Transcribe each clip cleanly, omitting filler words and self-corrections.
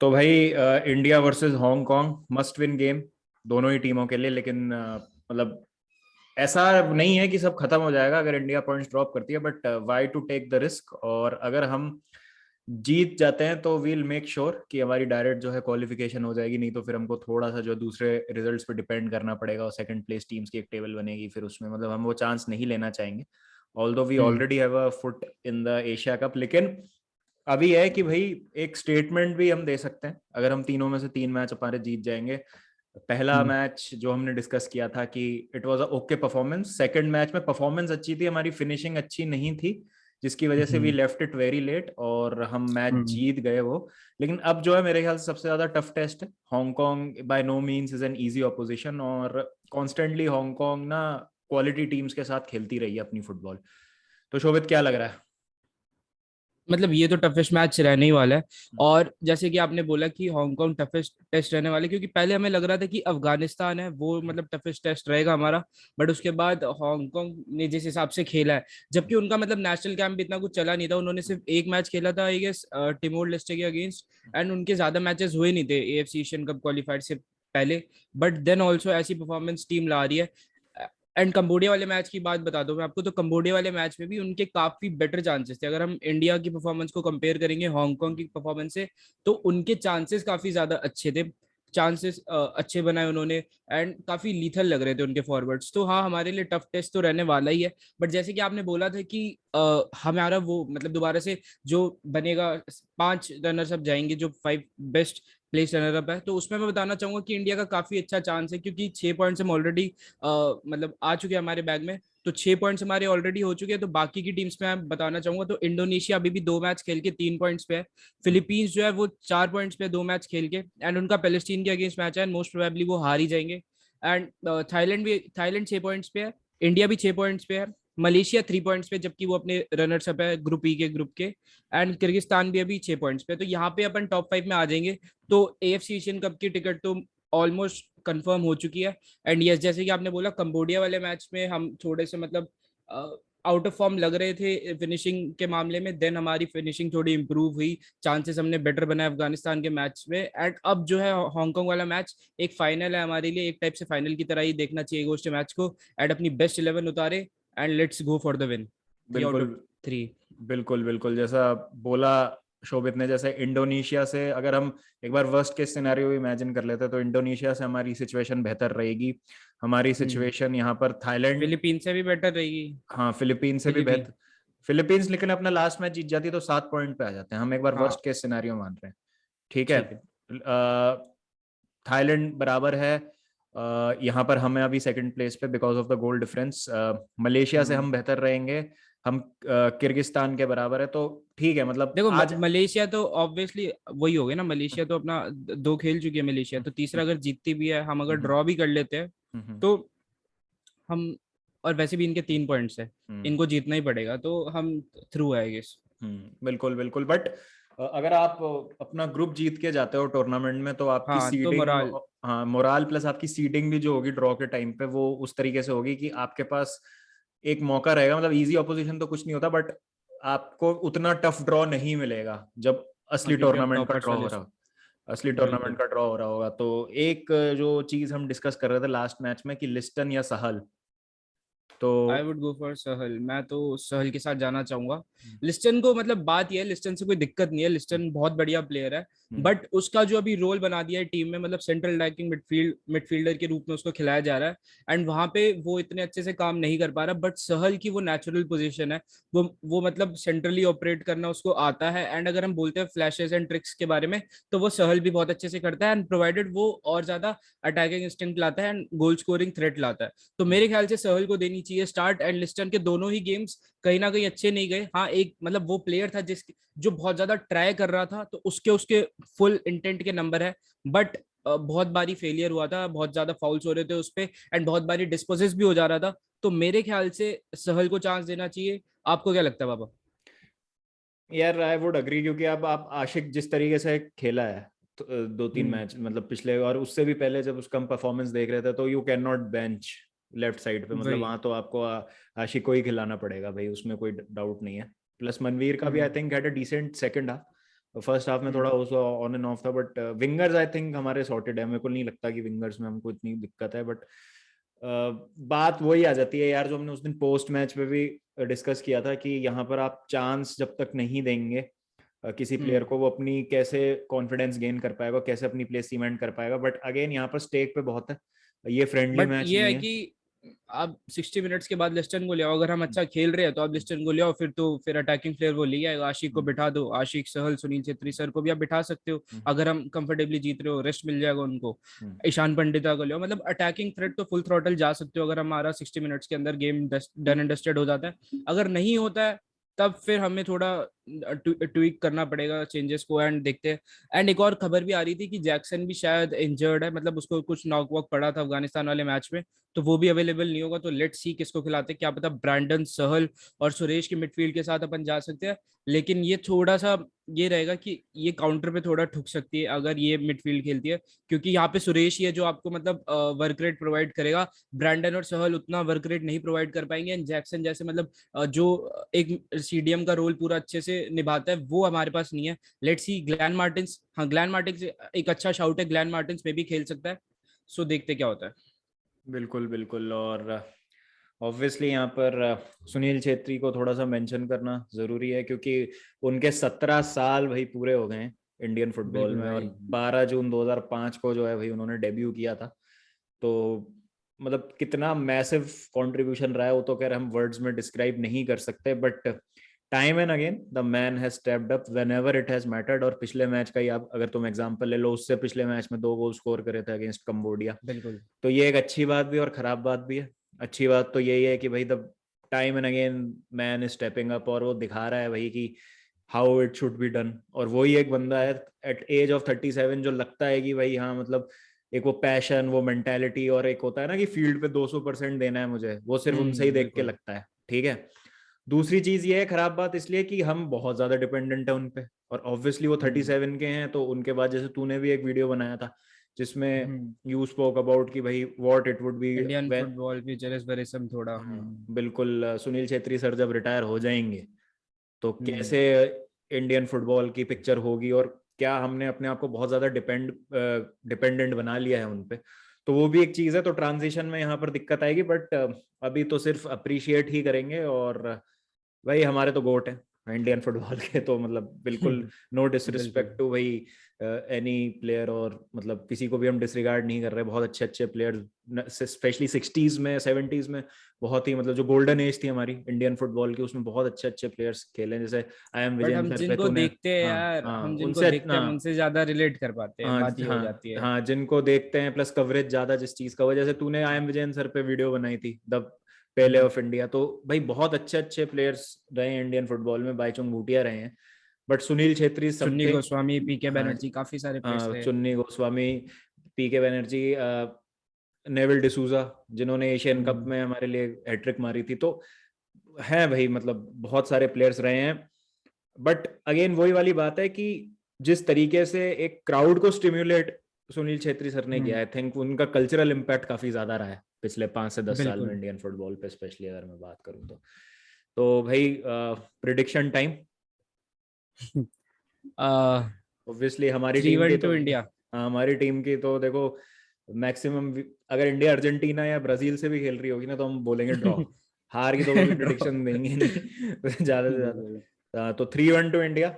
तो भाई India versus Hong Kong must win game दोनों ही टीमों के लिए। लेकिन मतलब ऐसा नहीं है कि सब खत्म हो जाएगा अगर इंडिया पॉइंट्स ड्रॉप करती है, but why to take the risk. और अगर हम जीत जाते हैं तो वील मेक श्योर कि हमारी डायरेक्ट जो है क्वालिफिकेशन हो जाएगी। नहीं तो फिर हमको थोड़ा सा जो दूसरे रिजल्ट्स पे डिपेंड करना पड़ेगा और सेकंड प्लेस टीम्स की एक टेबल बनेगी, फिर उसमें मतलब हम वो चांस नहीं लेना चाहेंगे। Although we hmm. Already have a foot in the Asia Cup. लेकिन अभी है कि भाई एक स्टेटमेंट भी हम दे सकते हैं अगर हम तीनों में से 3 मैच हमारे जीत जाएंगे। पहला हम्म। मैच जो हमने डिस्कस किया था कि it was a okay performance, second match में परफॉर्मेंस अच्छी थी, हमारी फिनिशिंग अच्छी नहीं थी, जिसकी वजह से we hmm. Left it very late और हम मैच हम्म। जीत गए वो। लेकिन अब जो है मेरे ख्याल से सबसे ज्यादा टफ टेस्ट है। Hong Kong by no means is an easy opposition और कॉन्स्टेंटली हांगकांग ना क्वालिटी टीम्स के साथ खेलती रही है अपनी फुटबॉल। तो शोभित क्या लग रहा है? मतलब ये तो टफेस्ट मैच रहने ही वाला है। और जैसे कि आपने बोला कि हांगकांग टफेस्ट टेस्ट रहने वाला है, क्योंकि पहले हमें लग रहा था कि अफगानिस्तान है वो मतलब टफेस्ट टेस्ट रहेगा हमारा। बट उसके बाद हांगकांग ने जिस हिसाब से खेला है, जबकि उनका मतलब नेशनल कैंप इतना कुछ चला नहीं था, उन्होंने सिर्फ एक मैच खेला था आई गेस टिमोर लेस्टे के अगेंस्ट। एंड उनके ज्यादा मैचेस हुए नहीं थे एएफसी एशियन कप क्वालिफाइड से पहले। बट देन ऑल्सो ऐसी परफॉर्मेंस टीम ला रही है। एंड कंबोडिया वाले मैच की बात बता दूं मैं आपको, तो कंबोडिया वाले मैच में भी उनके काफी बेटर चांसेस थे। अगर हम इंडिया की परफॉर्मेंस को कंपेयर करेंगे हांगकांग की परफॉर्मेंस से, तो उनके चांसेस काफी ज्यादा अच्छे थे। चांसेस अच्छे बनाए उन्होंने। एंड काफी लीथल लग रहे थे उनके फॉरवर्ड्स। तो हाँ, हमारे लिए टफ टेस्ट तो रहने वाला ही है। बट जैसे कि आपने बोला था कि हमारा वो मतलब दोबारा से जो बनेगा, 5 रनर्स अप जाएंगे, जो 5 बेस्ट प्लेस रनर अप है, तो उसमें मैं बताना चाहूंगा कि इंडिया का काफी अच्छा चांस है, क्योंकि 6 पॉइंट्स हम ऑलरेडी मतलब आ चुके हैं हमारे बैग में। तो 6 पॉइंट्स हमारे ऑलरेडी हो चुके हैं। तो बाकी की टीम्स में मैं बताना चाहूंगा, तो इंडोनेशिया अभी भी 2 मैच खेल के 3 पॉइंट्स पे है। फिलीपींस जो है वो 4 पॉइंट्स पे 2 मैच खेल के। एंड उनका पैलेस्टीन के अगेंस्ट मैच है एंड मोस्ट प्रोबेबली वो हार ही जाएंगे। एंड थाईलैंड 6 पॉइंट्स पे है। इंडिया भी 6 पॉइंट्स पे है। मलेशिया 3 पॉइंट्स पे, जबकि वो अपने रनर्स अप है ग्रुप ई के ग्रुप के। एंड किर्गिस्तान भी अभी 6 पॉइंट्स पे। तो यहाँ पे अपन टॉप 5 में आ जाएंगे। तो एएफसी एशियन कप की टिकट तो ऑलमोस्ट कंफर्म हो चुकी है। एंड यस, जैसे कि आपने बोला कंबोडिया वाले मैच में हम थोड़े से मतलब आउट ऑफ फॉर्म लग रहे थे फिनिशिंग के मामले में। देन हमारी फिनिशिंग थोड़ी इंप्रूव हुई, चांसेस हमने बेटर बनाए अफगानिस्तान के मैच में। एंड अब जो है हांगकांग वाला मैच एक फाइनल है हमारे लिए, एक टाइप से फाइनल की तरह ही देखना चाहिए गोस्ट मैच को। एंड अपनी बेस्ट 11 उतारे and let's go for the win. 3 out of बिल्कुल 3। बिल्कुल बिल्कुल, जैसा बोला शोभित ने, जैसे इंडोनेशिया से अगर हम एक बार वर्स्ट केस सिनेरियो इमेजिन कर लेते हैं तो इंडोनेशिया से हमारी सिचुएशन बेहतर रहेगी। हमारी सिचुएशन यहाँ पर थाईलैंड, फिलीपीन से भी बेटर रहेगी। हाँ फिलीपीन से भी फिलीपीन। बेहतर। फिलीपींस लेकिन अपना लास्ट मैच जीत जाती तो 7 पॉइंट पे आ जाते हैं। हम एक बार हाँ। वर्स्ट केस सिनेरियो मान रहे हैं, ठीक है। ठीक है। थाईलैंड बराबर है। यहाँ पर हमें अभी सेकंड प्लेस पे because of the goal difference. Malaysia से हम्म। हम बेहतर रहेंगे। हम किर्गिस्तान के बराबर है, तो ठीक है मतलब देखो आज। मलेशिया तो ऑब्वियसली वही हो गया ना। मलेशिया तो अपना 2 खेल चुकी है मलेशिया, तो तीसरा अगर जीतती भी है, हम अगर हम्म, ड्रॉ भी कर लेते हैं हम्म, तो हम, और वैसे भी इनके 3 पॉइंट्स है, हम्म, इनको जीतना ही पड़ेगा, तो हम थ्रू है गेस। बिल्कुल बिल्कुल। बट अगर आप अपना ग्रुप जीत के जाते हो टूर्नामेंट में तो आपकी हाँ तो सीडिंग, मोराल। हाँ मोराल प्लस आपकी सीडिंग भी जो होगी ड्रॉ के टाइम पे वो उस तरीके से होगी कि आपके पास एक मौका रहेगा। मतलब इजी ऑपोजिशन तो कुछ नहीं होता, बट आपको उतना टफ ड्रॉ नहीं मिलेगा जब हाँ, असली क्योंकि आप टूर्नामेंट का टॉपर्स ड्रॉ वाले हो उसमें। रहा असली टूर्नामेंट बिल्कुल। का ड्रॉ हो रहा होगा। तो एक जो चीज हम डिस्कस कर रहे थे लास्ट मैच में कि लिस्टन या सहल, तो आई वुड गो फॉर सहल। मैं तो सहल के साथ जाना चाहूंगा। लिस्टन को मतलब बात यह है, लिस्टन से कोई दिक्कत नहीं है, लिस्टन बहुत बढ़िया प्लेयर है। हम्म, बट उसका जो अभी रोल बना दिया है टीम में, मतलब सेंट्रल अटैकिंग मिडफील्डर के रूप में उसको खिलाया जा रहा है। एंड वहां पे वो इतने अच्छे से काम नहीं कर पा रहा। बट सहल की वो नेचुरल पोजीशन है, वो मतलब सेंट्रली ऑपरेट करना उसको आता है। एंड अगर हम बोलते हैं फ्लैशेस एंड ट्रिक्स के बारे में, तो वो सहल भी बहुत अच्छे से करता है। एंड प्रोवाइडेड वो और ज्यादा अटैकिंग इंस्टिंक्ट लाता है एंड गोल स्कोरिंग थ्रेट लाता है। तो मेरे ख्याल से सहल को देनी चाहिए स्टार्ट। एंड लिस्टन के दोनों ही गेम्स कहीं ना कहीं अच्छे नहीं गए। हाँ, एक मतलब वो प्लेयर था जो बहुत ज्यादा ट्राई कर रहा था, तो उसके उसके फुल इंटेंट के नंबर है। बट बहुत बारी फेलियर हुआ था, बहुत ज्यादा फाउल्स हो रहे थे उस पे। एंड बहुत बारी डिस्पोजेस भी हो जा रहा था। तो मेरे ख्याल से सहल को चांस देना चाहिए। आपको क्या लगता है बाबा? यार आई वुड अग्री, क्योंकि अब आप आशिक जिस तरीके से खेला है तो, 2-3 मैच मतलब पिछले और उससे भी पहले जब उसका हम परफॉर्मेंस देख रहे थे, तो you can not bench left side पे। मतलब वही। वहां तो आपको आशिक को ही खिलाना पड़ेगा भाई, उसमें कोई डाउट नहीं है। प्लस मनवीर का भी I hmm. Think had a decent second half. First half में थोड़ा उसका ऑन एंड ऑफ था, बट विंगर्स आई थिंक हमारे सॉर्टेड है, मेरे को नहीं लगता कि विंगर्स में हमको इतनी दिक्कत है। बट बात वही आ जाती है यार, जो हमने उस दिन पोस्ट मैच पे भी डिस्कस किया था कि यहाँ पर आप चांस जब तक नहीं देंगे किसी प्लेयर को, वो अपनी कैसे कॉन्फिडेंस गेन कर पाएगा, कैसे अपनी प्लेस सीमेंट कर पाएगा। बट अगेन यहाँ पर स्टेक पे बहुत है, ये फ्रेंडली बट मैच ये नहीं है है। कि आप 60 मिनट्स के बाद लिस्टन को ले आओ, अगर हम अच्छा खेल रहे हैं तो आप लिस्टन को ले आओ, फिर तो फिर अटैकिंग प्लेयर वो ले आएगा, आशिक को बिठा दो, आशिक, सहल, सुनील छेत्री सर को भी आप बिठा सकते हो, अगर हम कंफर्टेबली जीत रहे हो, रेस्ट मिल जाएगा उनको। ईशान पंडिता को ले आओ, मतलब अटैकिंग थ्रेट तो फुल थ्रॉटल जा सकते हो अगर हमारा 60 मिनट्स के अंदर गेम डन एंड डस्टेड हो जाता है। अगर नहीं होता है तब फिर हमें थोड़ा ट्वीक करना पड़ेगा चेंजेस को, एंड देखते हैं। एंड एक और खबर भी आ रही थी कि जैक्सन भी शायद इंजर्ड है, मतलब उसको कुछ नॉक वॉक पड़ा था अफगानिस्तान वाले मैच में, तो वो भी अवेलेबल नहीं होगा। तो लेट्स सी किसको खिलाते, क्या पता ब्रैंडन, सहल और सुरेश की मिडफील्ड के साथ अपन जा सकते हैं। लेकिन ये थोड़ा सा ये रहेगा कि ये काउंटर पे थोड़ा ठुक सकती है अगर ये मिडफील्ड खेलती है, क्योंकि यहाँ पे सुरेश ही है जो आपको मतलब वर्क रेट प्रोवाइड करेगा। ब्रैंडन और सहल उतना वर्क रेट नहीं प्रोवाइड कर पाएंगे, एंड जैक्सन जैसे मतलब जो एक सीडीएम का रोल पूरा अच्छे से निभाता है वो हमारे पास नहीं है। लेट्स सी ग्लैन मार्टिन्स, हाँ ग्लैन मार्टिन्स एक अच्छा शाउट है, ग्लैन मार्टिन्स में भी खेल सकता है। सो देखते क्या होता है। बिल्कुल बिल्कुल। और ऑब्वियसली यहाँ पर सुनील छेत्री को थोड़ा सा मेंशन करना जरूरी है, क्योंकि उनके 17 साल भाई पूरे हो गए हैं इंडियन फुटबॉल बिल्कुल में, और भाई। 12 जून 2005 को जो है भाई उन्होंने डेब्यू किया था। तो मतलब कितना मैसिव कंट्रीब्यूशन रहा है वो तो खैर हम वर्ड्स में डिस्क्राइब नहीं कर सकते, but time and again the man has stepped up whenever it has mattered. और पिछले मैच का ही आप अगर तुम एग्जांपल ले लो, उससे पिछले मैच में 2 गोल स्कोर करे थे अगेंस्ट कंबोडिया। बिल्कुल। तो ये एक अच्छी बात भी और खराब बात भी है। अच्छी बात तो यही है कि भाई the time and again man is stepping up, और वो दिखा रहा है भाई कि how it should be done. और वही एक बंदा है एट एज ऑफ 37 जो लगता है कि भाई हाँ मतलब एक वो पैशन, वो मेंटेलिटी, और एक होता है ना कि फील्ड पे 200% देना है मुझे, वो सिर्फ उनसे ही देख के बिल्कुल। लगता है। ठीक है। दूसरी चीज ये है खराब बात इसलिए कि हम बहुत ज्यादा डिपेंडेंट है उनपे, और ऑब्वियसली वो 37 के हैं, तो उनके बाद जैसे तूने भी एक वीडियो बनाया था जिसमें यू स्पोक अबाउट कि भाई what it would be Indian when. Football future is very some थोड़ा। बिल्कुल। सुनील छेत्री सर जब रिटायर हो जाएंगे तो हम्म। कैसे इंडियन फुटबॉल की पिक्चर होगी, और क्या हमने अपने आप को बहुत ज्यादा डिपेंडेंट बना लिया है उनपे। तो वो भी एक चीज है। तो ट्रांजिशन में यहाँ पर दिक्कत आएगी, बट अभी तो सिर्फ अप्रिशिएट ही करेंगे। और भाई हमारे तो गोट है इंडियन फुटबॉल के, तो मतलब बिल्कुल नो बिल्कुल। डिसरिस्पेक्ट टू भाई एनी प्लेयर, और मतलब किसी को भी हम डिसरिगार्ड नहीं कर रहे। बहुत अच्छे अच्छे प्लेयर्स स्पेशली 60s में 70s में, बहुत ही मतलब जो गोल्डन एज थी हमारी इंडियन फुटबॉल की, उसमें बहुत अच्छे अच्छे प्लेयर्स खेले, जैसे आई एम बट विजयन हम सर पे जिनको तूने। देखते हैं हाँ यार, हाँ हम जिनको उनसे देखते हैं हम हाँ उनसे ज्यादा रिलेट कर पाते हैं, हाँ बात ये हो हाँ जाती है। हाँ जिनको देखते हैं, प्लस कवरेज ज्यादा जिस चीज का वजह से तूने आई एम विजयन सर पे वीडियो बनाई थी द पहले हम्म। ऑफ इंडिया, तो भाई बहुत अच्छे अच्छे प्लेयर्स रहे हैं इंडियन फुटबॉल में, बाईचुंग भूटिया रहे हैं। बट सुनील छेत्री चुन्नी समथिंग। गोस्वामी, पीके हाँ बनर्जी, काफी सारे प्लेयर्स थे। चुन्नी गोस्वामी, पीके बनर्जी, नेविल डिसूजा, जिन्होंने एशियन कप हम्म। में हमारे लिए हैट्रिक मारी थी। तो है भाई मतलब बहुत सारे प्लेयर्स रहे हैं। बट अगेन वही वाली बात है कि जिस तरीके से एक क्राउड को स्टिम्युलेट सुनील छेत्री सर ने किया, हम्म। आई थिंक उनका कल्चरल इम्पैक्ट काफी ज्यादा रहा है पिछले 5 से 10 साल में बिल्कुल। इंडियन फुटबॉल पे, स्पेशली अगर मैं बात करूँ तो भाई प्रिडिक्शन टाइम। ऑब्वियसली हमारी थ्री टीम की वन तो टू इंडिया। हमारी टीम की तो देखो मैक्सिमम, अगर इंडिया अर्जेंटीना या ब्राजील से भी खेल रही होगी ना तो हम बोलेंगे ड्रॉ। हार की तो कभी ड्रॉ। प्रिडिक्शन देंगे नहीं ज्यादा से ज्यादा। बिल्कुल। तो 3-1 टू इंडिया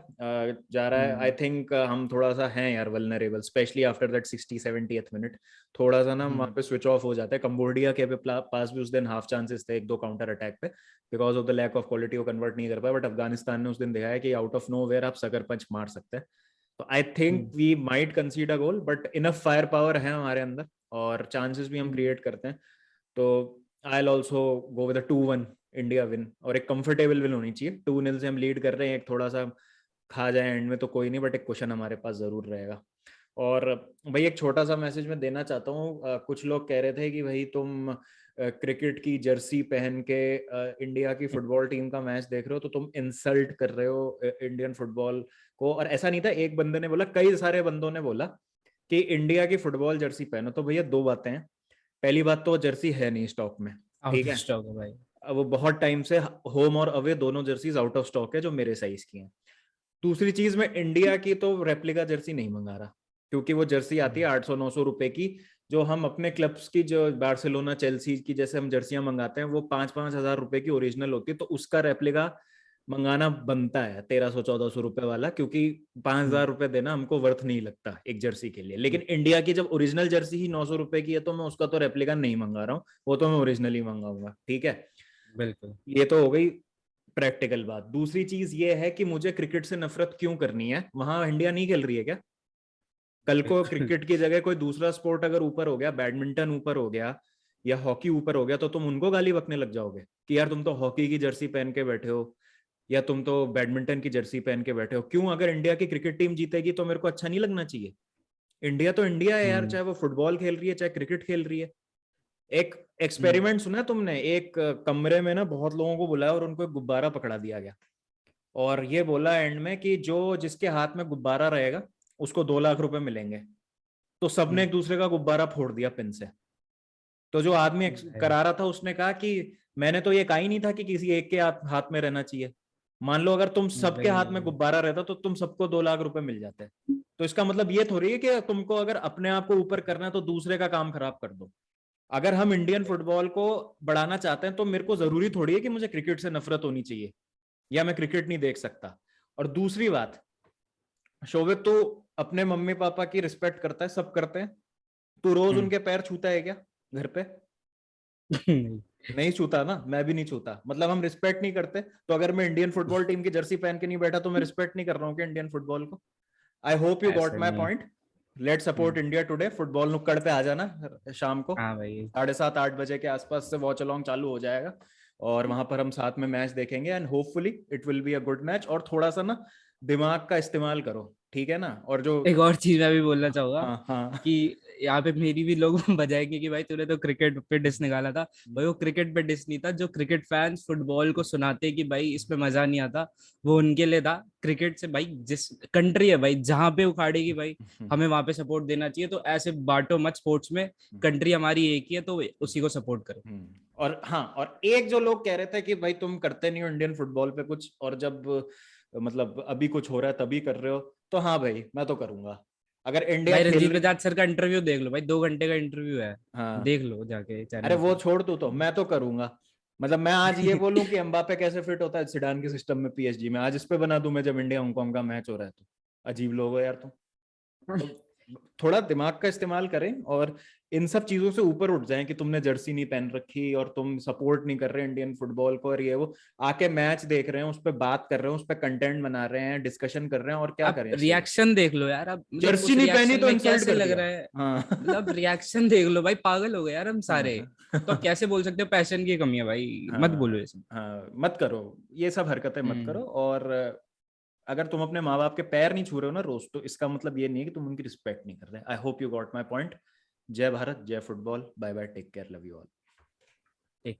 जा रहा है। आई हम्म। थिंक हम थोड़ा सा हैं यार vulnerable, specially after that 60-70th minute. थोड़ा सा ना वहाँ हम्म। पे स्विच ऑफ हो जाता है। कंबोडिया के पास भी उस दिन हाफ चांसेस थे एक दो काउंटर अटैक पे, because of the lack of quality वो कन्वर्ट नहीं कर पाया। बट अफगानिस्तान ने उस दिन दिखाया कि आउट ऑफ नो वेयर आप सकर पंच मार सकते हैं। तो I think hmm. We might concede a goal, but enough fire power है हमारे अंदर, और चांसेस भी हम हम्म। क्रिएट करते हैं। तो I L also go with 2-1 India win, और एक कंफर्टेबल विन होनी चाहिए। 2-0 से हम लीड कर रहे हैं, एक थोड़ा सा खा जाए एंड में तो कोई नहीं, बट एक क्वेश्चन हमारे पास जरूर रहेगा। और भाई एक छोटा सा मैसेज मैं देना चाहता हूँ। कुछ लोग कह रहे थे कि भाई तुम क्रिकेट की जर्सी पहन के इंडिया की फुटबॉल टीम का मैच देख रहे हो तो तुम इंसल्ट कर रहे हो इंडियन फुटबॉल को। और ऐसा नहीं था, एक बंदे ने बोला, कई सारे बंदों ने बोला कि इंडिया की फुटबॉल जर्सी पहनो। तो भैया दो बातें हैं। पहली बात तो वो जर्सी है नहीं स्टॉक में। आउट ठीक ऑफ है। स्टॉक है भाई। अब वो बहुत टाइम से होम और अवे दोनों जर्सीज आउट ऑफ स्टॉक है जो मेरे साइज की हैं। दूसरी चीज मैं इंडिया की तो रेप्लिका जर्सी नहीं मंगा रहा, क्योंकि वो जर्सी आती है 800-900 रुपए की। जो हम अपने क्लब्स की, जो बार्सिलोना चेल्सी की जैसे हम जर्सियां मंगाते हैं, वो 5-5 हजार रुपए की ओरिजिनल होती है, तो उसका रेप्लिका मंगाना बनता है 1300-1400 रुपए वाला, क्योंकि 5,000 रुपए देना हमको वर्थ नहीं लगता एक जर्सी के लिए। लेकिन इंडिया की जब ओरिजिनल जर्सी ही 900 रुपए की है, तो मैं उसका तो रेप्लिका नहीं मंगा रहा हूँ, वो तो मैं ओरिजिनल ही मंगाऊंगा। ठीक है, बिल्कुल। ये तो हो गई प्रैक्टिकल बात। दूसरी चीज ये है कि मुझे क्रिकेट से नफरत क्यों करनी है? वहां इंडिया नहीं खेल रही है क्या? कल को क्रिकेट की जगह कोई दूसरा स्पोर्ट अगर ऊपर हो गया, बैडमिंटन ऊपर हो गया या हॉकी ऊपर हो गया, तो तुम उनको गाली बकने लग जाओगे कि यार तुम तो हॉकी की जर्सी पहन के बैठे हो, या तुम तो बैडमिंटन की जर्सी पहन के बैठे हो। क्यों? अगर इंडिया की क्रिकेट टीम जीतेगी तो मेरे को अच्छा नहीं लगना चाहिए? इंडिया तो इंडिया है यार, चाहे वो फुटबॉल खेल रही है चाहे क्रिकेट खेल रही है। एक एक्सपेरिमेंट सुना है तुमने? एक कमरे में ना बहुत लोगों को बुलाया और उनको एक गुब्बारा पकड़ा दिया गया, और ये बोला एंड में कि जो जिसके हाथ में गुब्बारा रहेगा उसको 2 लाख रुपए मिलेंगे। तो सबने एक दूसरे का गुब्बारा फोड़ दिया पिन से। तो जो आदमी करा रहा था उसने कहा कि मैंने तो ये कहा ही नहीं था कि किसी एक के हाथ में रहना चाहिए। मान लो अगर तुम सबके हाथ में गुब्बारा रहता तो तुम सबको 2 लाख रुपए मिल जाते। तो इसका मतलब ये थोड़ी है कि तुमको अगर अपने आप को ऊपर करना है तो दूसरे का काम खराब कर दो। अगर हम इंडियन फुटबॉल को बढ़ाना चाहते हैं तो मेरे को जरूरी थोड़ी है कि मुझे क्रिकेट से नफरत होनी चाहिए या मैं क्रिकेट नहीं देख सकता। और दूसरी बात, शोभित तू अपने मम्मी पापा की रिस्पेक्ट करता है, सब करते हैं, तू रोज उनके पैर छूता है क्या घर पे? नहीं छूता ना, मैं भी नहीं छूता। मतलब हम रिस्पेक्ट नहीं करते। तो अगर मैं इंडियन फुटबॉल टीम की जर्सी पहन के नहीं बैठा तो मैं रिस्पेक्ट नहीं कर रहा हूँ क्या इंडियन फुटबॉल को? आई होप यू गॉट ऐसा माई नहीं है। Point. Late support India today. Football नुक्कड़ पे आ जाना शाम को हाँ भाई। 7:30-8 बजे के आसपास से वॉच अलोंग चालू हो जाएगा, और वहां पर हम साथ में मैच देखेंगे, and hopefully it will be a good match. और थोड़ा सा ना दिमाग का इस्तेमाल करो, ठीक है ना? और जो एक और चीज मैं भी बोलना चाहूंगा हाँ हाँ कि यहाँ पे मेरी भी लोग बजाएंगे कि भाई तूने तो क्रिकेट पे डिस निकाला था। भाई वो क्रिकेट पे डिस नहीं था, जो क्रिकेट फैंस फुटबॉल को सुनाते कि भाई इसमें मजा नहीं आता, वो उनके लिए था। क्रिकेट से भाई जिस कंट्री है भाई जहाँ पे उखाड़ेगी भाई, हमें वहां पे सपोर्ट देना चाहिए। तो ऐसे बांटो मत स्पोर्ट्स में, कंट्री हमारी एक ही है तो उसी को सपोर्ट करो। और हाँ, और एक जो लोग कह रहे थे कि भाई तुम करते नहीं हो इंडियन फुटबॉल पे कुछ, और जब मतलब अभी कुछ हो रहा है तभी कर रहे हो, तो हाँ भाई मैं तो करूंगा। अगर इंडिया भाई खेल रंजीत रही, बजाज सर का इंटरव्यू देख लो भाई, 2 घंटे का इंटरव्यू है। हाँ, देख लो जाके अरे चैनल वो पे। छोड़, तू तो, मैं तो करूंगा। मतलब मैं आज ये बोलूं कि एम्बापे कैसे फिट होता है सिडान के सिस्टम में पीएसजी में, आज इस पे बना दूं मैं जब इंडिया हांगकांग का मैच हो रहा है तो। अजीब लोग हो यार तुम। तो थोड़ा दिमाग का इस्तेमाल करें और इन सब चीजों से ऊपर उठ जाएं कि तुमने जर्सी नहीं पहन रखी और तुम सपोर्ट नहीं कर रहे इंडियन फुटबॉल को, और ये वो आके मैच देख रहे हैं, उस पर बात कर रहे हैं, उस पर कंटेंट बना रहे हैं, डिस्कशन कर रहे हैं, और क्या आप करें इससे? रिएक्शन देख लो यार, आप मतलब जर्सी उस नहीं पहनी रिएक्शन तो में इंसल्ट कैसे कर लग दिया। रहा है। मतलब हाँ रिएक्शन देख लो भाई, पागल हो गए यार हम सारे। तो आप हाँ कैसे बोल सकते हो पैशन की कमी है भाई, मत बोलो हाँ ये सब। हाँ, मत करो ये सब हरकतें, मत करो। हम्म। और अगर तुम अपने माँ बाप के पैर नहीं छू रहे हो ना रोज, तो इसका मतलब ये नहीं है कि तुम उनकी रिस्पेक्ट नहीं कर रहे। I hope you got my point. जय भारत, जय football, bye bye, take care, love you all.